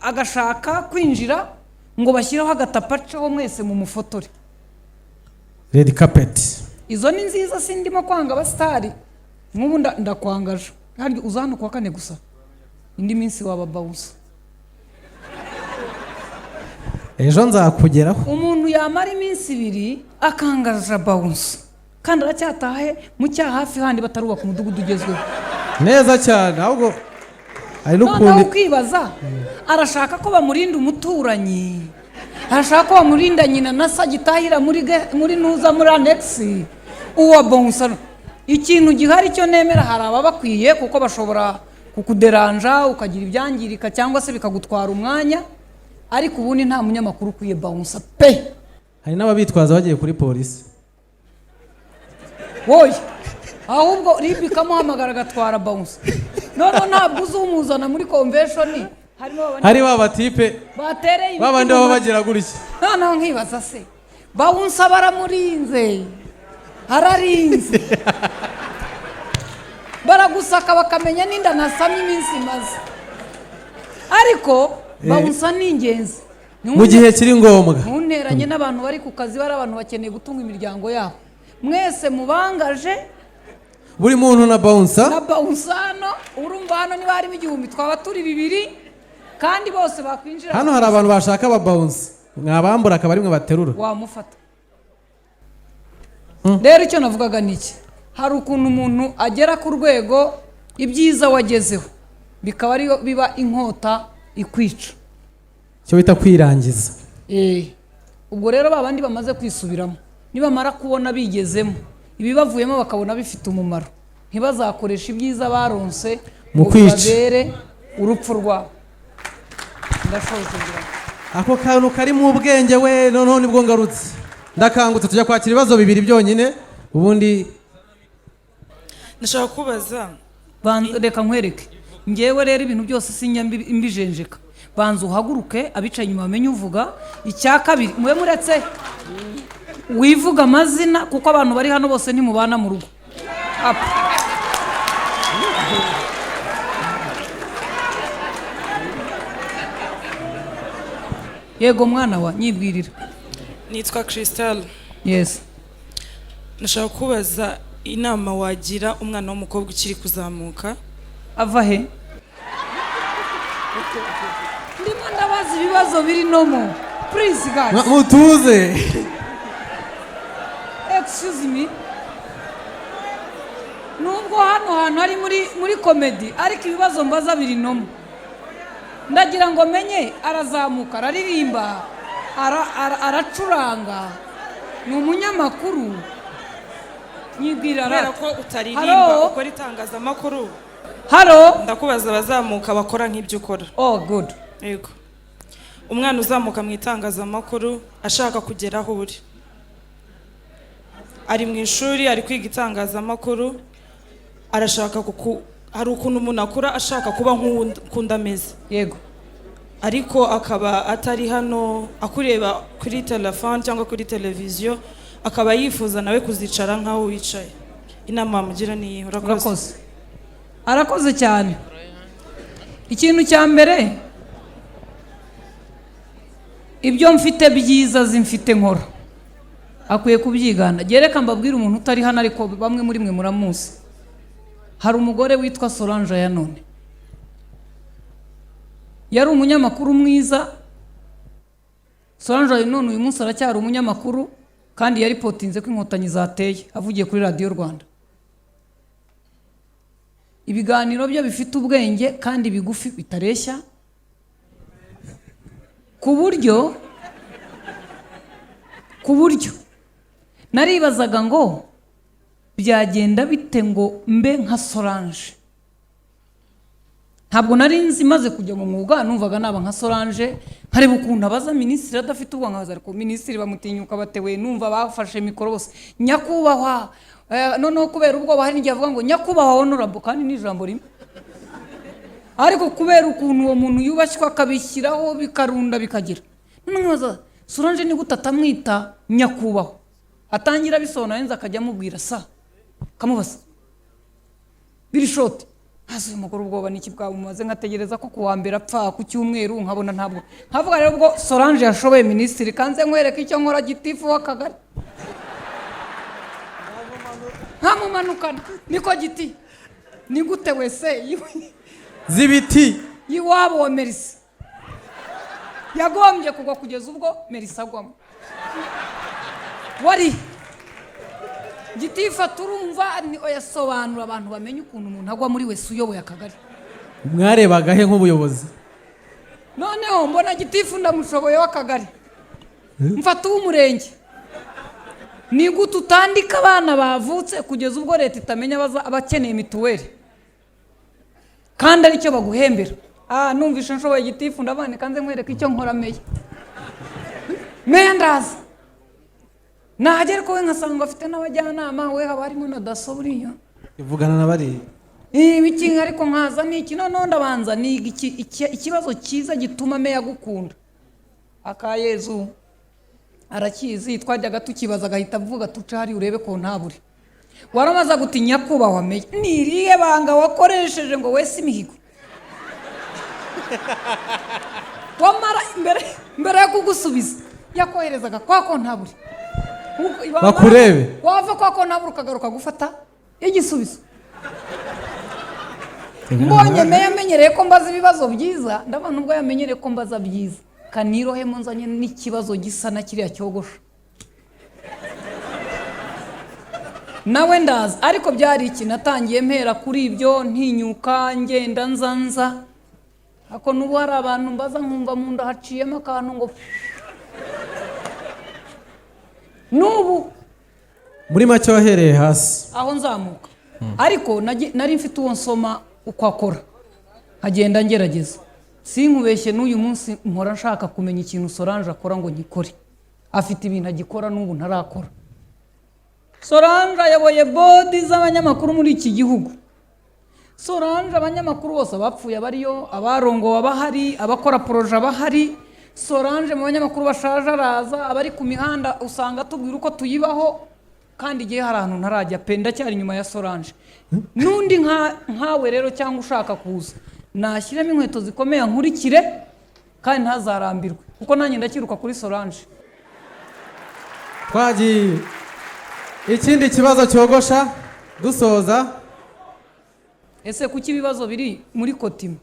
agashaka kwinjira ngo bashyireho agatapacaho mwese mu mufotore. Red carpet. Izo ni nziza, sindimo kwanga abasitari. Nk'ubu ndakwangaje. Kandi uzahano kwa kane gusa. Indi minsi waba bawusa. Ejo nzakugeraho. Umuntu yamara iminsi 2 akangaza bawusa, kandi aracyatahe mu cyaha hafi handi batarubaka umudugudu ugezweho. Neza cyane, ahubwo ari n'ukundi kwibaza, arashaka ko bamurinda umuturanyi, arashaka ko bamurinda nyina na sagitahira muri nuza muri annex uwa bonsa. Ikintu gihari cyo nemera, hari ababakwiye kuko bashobora kukuderanja ukagira ibyangirika cyangwa se bikagutwara umwanya, ariko ubundi nta munyamakuru ukwiye bonsa pe. Hari n'ababitwaza bagiye kuri polisi. Woy, ahubwo ribikamuhamagara gatwara bonsa. None ntabwo uzumuzana muri convention. Hari babatipe batereye babandi baba bagira gutya. None nkibaza se bawunsa baramurinze, hararinze, baragusaka bakamenya ninda nasamye iminsi maze, ariko bawunsa n'ingenzi mu gihe kiri ngombwa. munteranye n'abantu bari ku kazi bari abantu bakeneye gutunga imiryango yabo mwese mubangaje buri muntu na bouncer hano urumva hano niba harimo 1000 twaba turi 2 kandi bose bakwinjira hano hari abantu bashaka aba bouncer mwabambura akaba rimwe baterura wamufata rero icyo navugaga niki hari ukuntu umuntu agera ku rwego ibyiza wagezeho bikaba ari biba inkota ikwica cyo bita kwirangiza ubwo rero babandi bamaze kwisubiramo nibamara kubona bigezemo ibibavuyemo bakabona bifite umumaro ntibazakoresha ibyiza baronse mu kwica babere urupfu rwabo ndashoje ako kantu kari mu bwenge we none nibwo ngarutse ndakangutse tujya kwakira ibibazo 2 byonyine ubundi nashaka kubaza reka nkwereke ngewe rero ibintu byose sinya mbijenjeka banza uhaguruke abicaye inyuma bamenye uvuga icya kabiri mube muretse wivuga amazina kuko abantu bari hano bose ntimubana mu rugo yego mwana wa nyibwirira nitwa Crystal yes nashaka kubaza inama wagira umwana w'umukobwa ukiri kuzamuka ava he ndimo ndabaza ibibazo biri nomo please guys mutuze excuse me nubwo hano hantu hari muri comedy ariko ibibazo mbaza biri nomo ndagira ngo menye arazamuka araririmba aracuranga ni umunyamakuru nyibwira ko utaririmba ukora itangazamakuru haro ndakubaza abazamuka bakora nk'ibyo ukora good yego umwana uzamuka mu itangazamakuru ashaka kugera aho uri ari mu ishuri ari kwiga itangazamakuru arashaka hari ukuntu umuntu akura ashaka kuba nk'undi ameze yego ariko akaba atari hano akureba kuri telefone cyangwa kuri televiziyo akaba yifuza nawe kuzicara nk'aho wicaye inama mugira ni urakoze arakoze cyane ikintu cya mbere ibyo mfite byiza zimfite nkora akwiye kubyigana gereka mbabwira umuntu utari hano ariko bamwe muri mwe muramuzi hari umugore witwa Solange ya none yari umunyamakuru mwiza Solange ya none uyu munsi aracyari umunyamakuru kandi yari potinze ko inkotanyi zateye avugiye kuri Radio Rwanda ibiganiro byo bifite ubwenge kandi bigufi bitareshya ku buryo naribazaga ngo byagenda bite ngo mbe nka Solange ntabwo nari nzi maze kujya mu mwuga numvaga naba nka Solange nkareba ukuntu abaza minisitiri adafite ubwo nkabaza ariko minisitiri bamutinyuka batewe numva bafashe mikoro bose nyakubahwa noneho kubera ubwo bahari n'igihe avuga ngo nyakubahwa honorable kandi n'ijambo rimwe ariko kubera ukuntu uwo muntu yubashywa akabishyiraho bikarunda bikagira nkabaza Solange ni gute atamwita nyakubahwa atangira bisona yenza akajya amubwira sa kamubaza biri shoti hazo umugore ubwoba niki bwa mumaze nkategereza ko kuwa mbere apfa ku cyumweru nkabona ntabwo nkavuga rero ubwo Solange yashoboye minisitiri kanze nkwereka icyo nkora gitifu w'akagari nkamumanukana niko giti ni gute wese zibiti yiwabo wa Merisi yagombye kugwa kugeza ubwo Merisi agwamo wari gitifa turumva yasobanura abantu bamenye ukuntu umuntu agwa muri wese uyoboye akagari mwarebaga he nk'ubuyobozi noneho mbona gitifu ndamushoboye w'akagari mfata uw'umurenge ni gute utandika abana bavutse kugeza ubwo leta itamenya abakeneye mituweli kandi aricyo baguhembera numvishe nshoboye gitifu ndabane kanze nkwereka icyo nkora meya ndaza nahagera ko we nkasanga afite n'abajyanama we haba harimo na daso buriya ivugana na bariya ibikinga ariko nkaza niki noneho ndabanza ni ikibazo cyiza gituma meya agukunda akayezu arakizi twajyaga tukibaza agahita avuga tuce hari urebe ko ntaburi waramaza gutinya kubahwa meya niriye banga wakoresheje ngo wese imihigo wamara imbere yo kugusubiza yakoherezaga kwa kontaburi bakurebe wava kwa kontaburi ukagaruka gufata igisubizo. Mbonye yamenyereye ko mbaza ibibazo byiza, ndabona ubwo yamenyereye ko mbaza byiza, kanirohemo nzanye n'ikibazo gisa na kiriya cyogosha nawe ndaza. Ariko byari iki, natangiye mpera kuri ibyo ntinyuka ngenda nzanza, ako nubu hari abantu mbaza nkumva mu nda haciyemo akantu ngo nubu muri make wahereye hasi aho nzamuka. Ariko nari mfite uwo nsoma uko akora, nkagenda ngerageza. Sinkubeshye n'uyu munsi mpora nshaka kumenya ikintu Solange akora ngo ngikore. Afite ibintu agikora n'ubu ntarakora. Solange ayoboye bodi z'abanyamakuru muri iki gihugu. Solange abanyamakuru bose bapfuye abariyo, abarongo abahari, abakora proje abahari. Solange mu banyamakuru bashaje araza, abari ku mihanda usanga tubwira uko tuyibaho, kandi igihe hari ahantu ntarajya pe, ndacyari nyuma ya Solange. Nundi nkawe rero cyangwa ushaka kuza, nashyiramo inkweto zikomeye nkurikire kandi ntazarambirwe, kuko nanjye ndakiruka kuri Solange. Twagiye ikindi kibazo cyogosha dusoza. Ese kuki ibibazo biri muri Kotima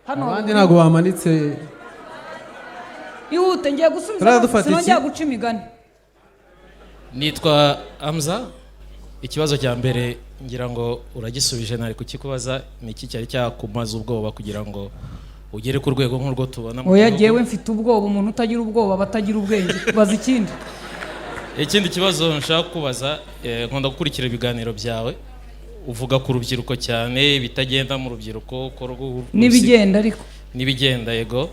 hano abandi ntago bamanitse? Ihute ngiye gusubiza, sinongera guca imigani. Nitwa Amza. Ikibazo cya mbere ngira ngo uragisubije, nari kukikubaza ni iki cyari cyakumaza ubwoba kugira ngo ugere ku rwego nk'urwo tubona. Oya jewe mfite ubwoba, umuntu utagira ubwoba batagira ubwenge. Baza ikindi. Ikindi kibazo nshaka kubaza, nkunda gukurikira ibiganiro byawe, uvuga ku rubyiruko cyane, bitagenda mu rubyiruko n'ibigenda, ariko n'ibigenda yego.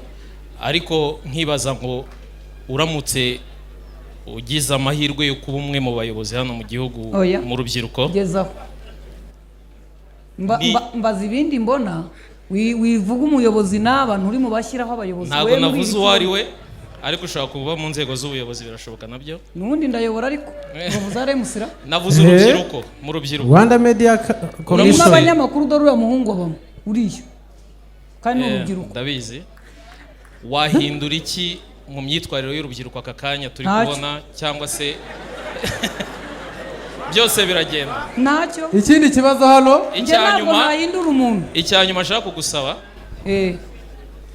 Ariko nkibaza ngo uramutse ugize amahirwe yo kuba umwe mu bayobozi hano mu gihugu mu rubyiruko, gezaho mbaza ibindi mbona wivuga umuyobozi n'abantu uri mu bashyiraho abayobozi. Ntabwo navuze uwo ari we, ariko ushobora kuba mu nzego z'ubuyobozi, birashoboka nabyo. Nubundi ndayobora, ariko bavuze aremusira. Navuze urubyiruko, mu rubyiruko Rwanda Media Commission abanyamakuru dore uriya muhungu abamo uriya kandi n'urubyiruko ndabizi. Wahindura iki mu myitwarire y'urubyiruko aka kanya turi kubona, cyangwa se byose biragenda? Ntacyo. Ikindi kibazo hano, icyanyuma nahindura umuntu. Icyanyuma ashaka kugusaba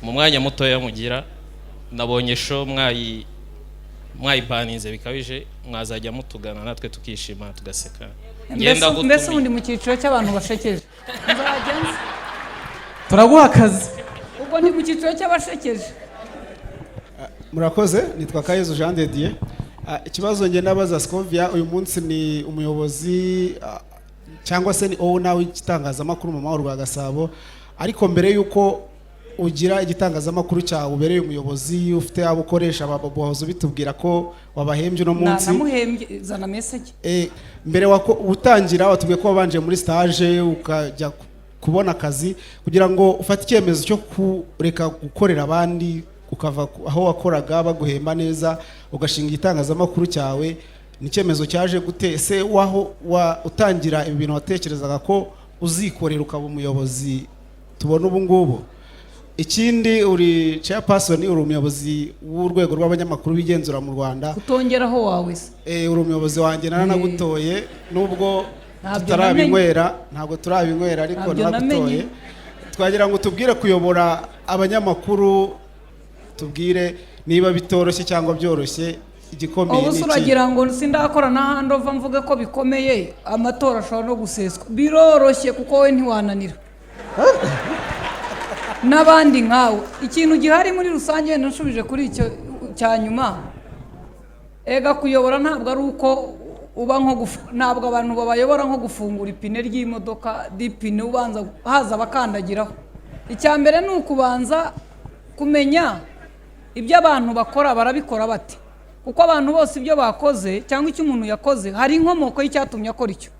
mu mwanya mutoya mugira, nabonye show mwayibaninze bikabije, mwazajya mutugana natwe tukishima tugaseka. Mbese ubundi mu cyiciro cy'abantu bashekeje nzajya nzi, turaguha akazi. ubwo ni mu cyiciro cy'abashekeje. Murakoze. Nitwa Kayezu Jean de Dieu. Ikibazo nge nabaza Scovia, uyu munsi ni umuyobozi cyangwa se ni owner w'igitangazamakuru mu Mahoro rwa Gasabo, ariko mbere yuko ugira igitangazamakuru cyawe ubereye umuyobozi, ufite abo ukoresha, bahoze bitubwira ko wabahembye uno munsi. Namuhembye, zana message. Mbere utangira watubwiye ko wabanje muri stage ukajya kubona akazi, kugira ngo ufate icyemezo cyo kureka gukorera abandi ukava aho wakoraga baguhemba neza ugashinga igitangazamakuru cyawe, ni icyemezo cyaje gute? Se waho utangira ibi bintu watekerezaga ko uzikorera ukaba umuyobozi tubona ubu ngubu? Ikindi uri chairperson, uri umuyobozi w'urwego rw'abanyamakuru bigenzura mu Rwanda. Utongeraho wawe se? Uri umuyobozi wanjye naranagutoye, nubwo tutarabinywera, ntabwo turabinywera, ariko naragutoye. Twagira ngo tubwire kuyobora abanyamakuru, tubwire niba bitoroshye cyangwa byoroshye, igikomeye ni iki? Ubu uragira ngo sindakora na handova mvuge ko bikomeye, amatora ashobora no guseswa. Biroroshye kuko we ntiwananira n'abandi nkawe. Ikintu gihari muri rusange, nashubije kuri icyo cyanyuma, ega kuyobora ntabwo ari uko uba ntabwo abantu babayobora nko gufungura ipine ry'imodoka, dipine ubanza haza bakandagiraho. Icya mbere ni ukubanza kumenya ibyo abantu bakora barabikora bate, kuko abantu bose ibyo bakoze cyangwa icyo umuntu yakoze hari inkomoko y'icyatumye akora icyo.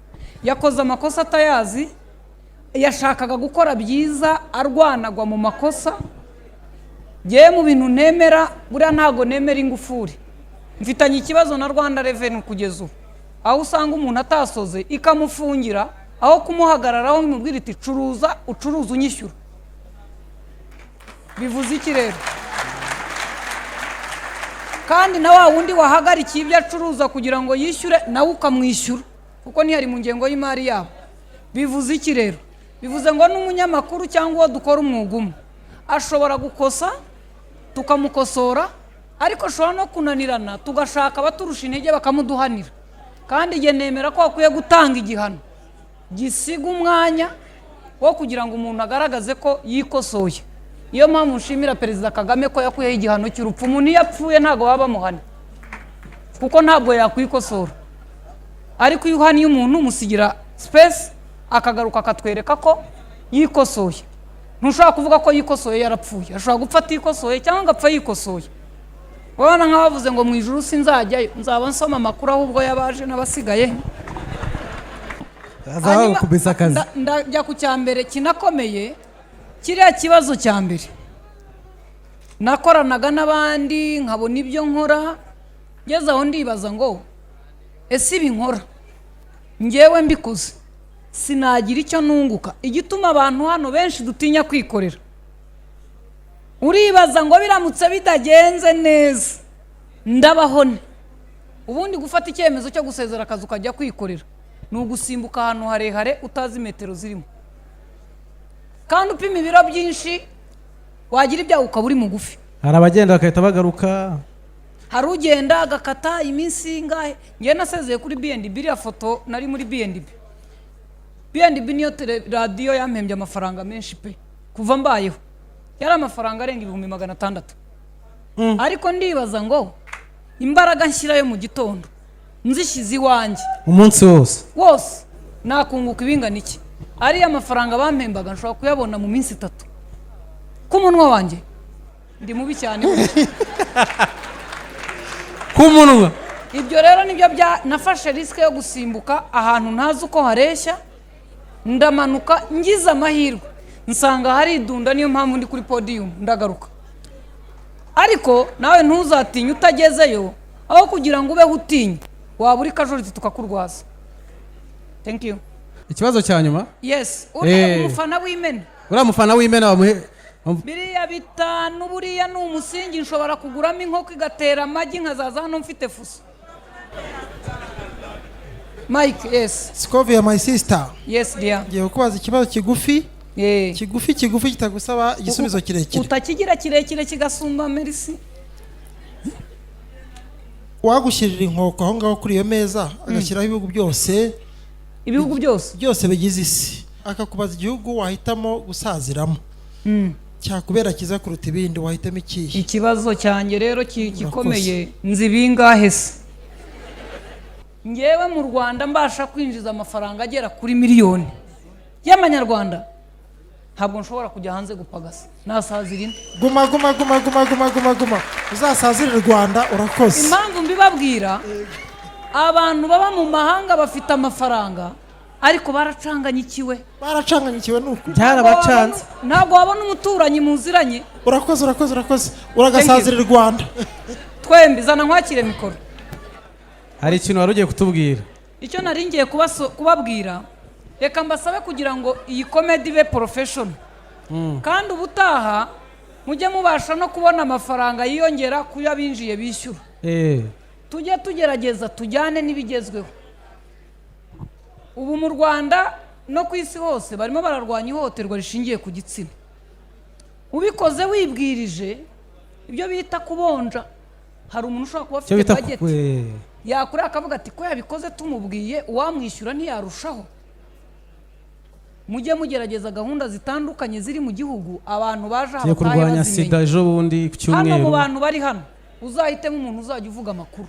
Yakoze amakosa atayazi, yashakaga gukora byiza arwanagwa mu makosa. Ngewe mu bintu nemera, buriya ntago nemera ingufuri. Mfitanye ikibazo na Rwanda Revenue kugeza ubu, aho usanga umuntu atasoze ikamufungira, aho kumuhagararaho mubwira iti curuza unyishyura. Bivuze iki rero? kandi na wa wundi wahagarikiye ibyo acuruza kugira ngo yishyure nawe ukamwishyura kuko ntihari mu ngengo y'imari yabo. Bivuze iki rero? Bivuze ngo n'umunyamakuru cyangwa uwo dukora umwuga umwe ashobora gukosa tukamukosora, ariko ashobora no kunanirana tugashaka abaturusha intege bakamuduhanira. Kandi igihe nemera ko akwiye gutanga igihano gisiga umwanya wo kugira ngo umuntu agaragaze ko yikosoye. Iyo mpamvu nshimira Perezida Kagame ko yakuyeho igihano cy'urupfu. Umuntu iyo apfuye ntabwo baba bamuhana kuko ntabwo yakwikosora, ariko iyo uhaniye umuntu umusigira space akagaruka akatwereka ko yikosoye. Ntushobora kuvuga ko yikosoye yarapfuye, ashobora gupfa atikosoye cyangwa agapfa yikosoye. Urabona nk'abavuze ngo mu ijuru sinzajyayo, nzaba nsoma amakuru ahubwo yabaje n'abasigaye. Ndajya ku cya mbere kinakomeye, kiriya kibazo cya mbere nakoranaga n'abandi nkabona ibyo nkora, ngeze aho ndibaza ngo ese ibi nkora ngewe mbikoze sinagira icyo nunguka. Igituma abantu hano benshi dutinya kwikorera, uribaza ngo biramutse bidagenze neza ndabahone. Ubundi gufata icyemezo cyo gusezera akazi ukajya kwikorera ni ugusimbuka ahantu harehare utazi metero zirimo, kandi upima ibiro byinshi wagira ibyago ukaba uri mugufi. Hari abagenda bagahita bagaruka, hari ugenda agakata iminsi ingahe. Ngewe nasezeye kuri BNB, iriya foto nari muri BNB. BNB niyo radiyo yampembye amafaranga menshi pe kuva mbayeho, yari amafaranga arenga 600,000. Ariko ndibaza ngo imbaraga nshyirayo mu gitondo nzishyize iwanjye umunsi wose nakunguka ibingana iki? Ariya amafaranga bampembaga nshobora kuyabona mu minsi 3 ku munwa wanjye. Ndi mubi cyane ku munwa. Ibyo rero nibyo nafashe risk yo gusimbuka ahantu ntazi uko hareshya, ndamanuka ngize amahirwe nsanga hari idunda, niyo mpamvu ndi kuri podium ndagaruka. Ariko nawe ntuzatinye utagezeyo, aho kugira ngo ube utinya waba uri kajoriti tukakurwaza. Thank you. Ikibazo cya nyuma? Yes, umufana w'Imena. Uriya mufana w'Imena bamuhe biriya 5 buriya ni umusingi nshobora kuguramo inkoko igatera amagi nkazaza hano mfite fuso. Mike, yes. Scovia, my sister. Yes dear. Ngiye kubaza ikibazo kigufi. Kigufi kitagusaba igisubizo kirekire. Utakigira kirekire kigasumba merci. Wagushyirira inkoko aho ngaho kuri iyo meza agashyiraho ibihugu byose bigize isi, akakubaza igihugu wahitamo gusaziramo, cyakubera kiza kuruta ibindi, wahitamo ikihe? Ikibazo cyanjye rero gikomeye, nzi bingahe se? Ngewe mu Rwanda mbasha kwinjiza amafaranga agera kuri miliyoni y'amanyarwanda, ntabwo nshobora kujya hanze gupagasa. Nasazira ine. Guma uzasazirira u Rwanda. Urakoze. Impamvu mbibabwira, abantu baba mu mahanga bafite amafaranga ariko baracanganyikiwe nuko byarabacanze. Ntabwo wabona umuturanyi muziranye. Urakoze uragasazirira u Rwanda. Twembi zana nkwakire mikoro. Hari ikintu wari ugiye kutubwira? Icyo nari ngiye kubabwira, reka mbasabe kugira ngo iyi comedy be professional, kandi ubutaha mujye mubasha no kubona amafaranga yiyongera ku yabinjiye bishyura. Tujye tugerageza tujyane n'ibigezweho. Ubu mu Rwanda no ku isi hose barimo bararwanya ihohoterwa rishingiye ku gitsina. Ubikoze wibwirije ibyo bita kubonja. Hari umuntu ushobora kuba afite budget yakure akavuga ati ko yabikoze tumubwiye uwamwishyura ntiyarushaho. Mujye mugerageza gahunda zitandukanye ziri mu gihugu, abantu baje aho kurwanya sida ejo bundi ku cyumweru. Hano mu bantu bari hano uzahitemo umuntu uzajya uvuga amakuru,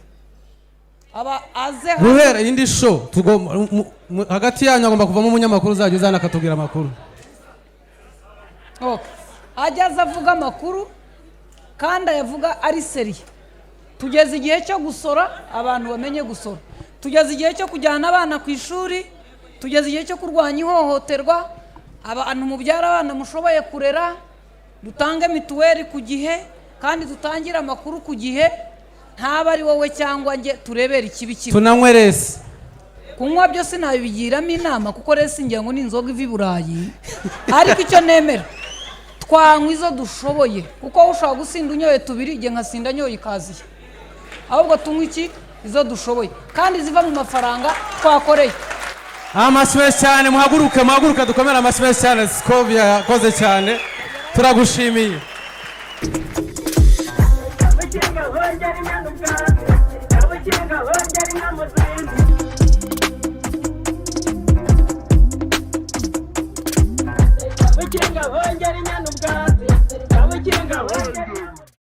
aba aze guhera indi show hagati yanyu agomba kuvamo umunyamakuru uzajya uzana akatubwira amakuru. Ajyaza avuga amakuru kandi ayavuga ari seriye. Tugeze igihe cyo gusora, abantu bamenye gusora. Tugeze igihe cyo kujyana abana ku ishuri, tugeze igihe cyo kurwanya ihohoterwa. Abantu mubyara abana mushoboye kurera, dutange mituweli ku gihe kandi dutangira amakuru ku gihe, ntaba ari wowe cyangwa nge turebera ikibi kibi. Tunanywe resi. Kunywa byo sinabigiramo inama kuko resi ngira ngo ni inzoga iva i Burayi. Ariko icyo nemera, twanywa izo dushoboye kuko ushobora gusinda unyoye 2 igihe nkasinda nyoye ikaziye. ahubwo tunywe iki izo dushoboye kandi ziva mu mafaranga twakoreye. Amashyi cyane, muhaguruke dukomere amashyi cyane. Scovia yakoze cyane, turagushimiye. Kabukinga hongera inyana ubwatsi, kabukinga hongera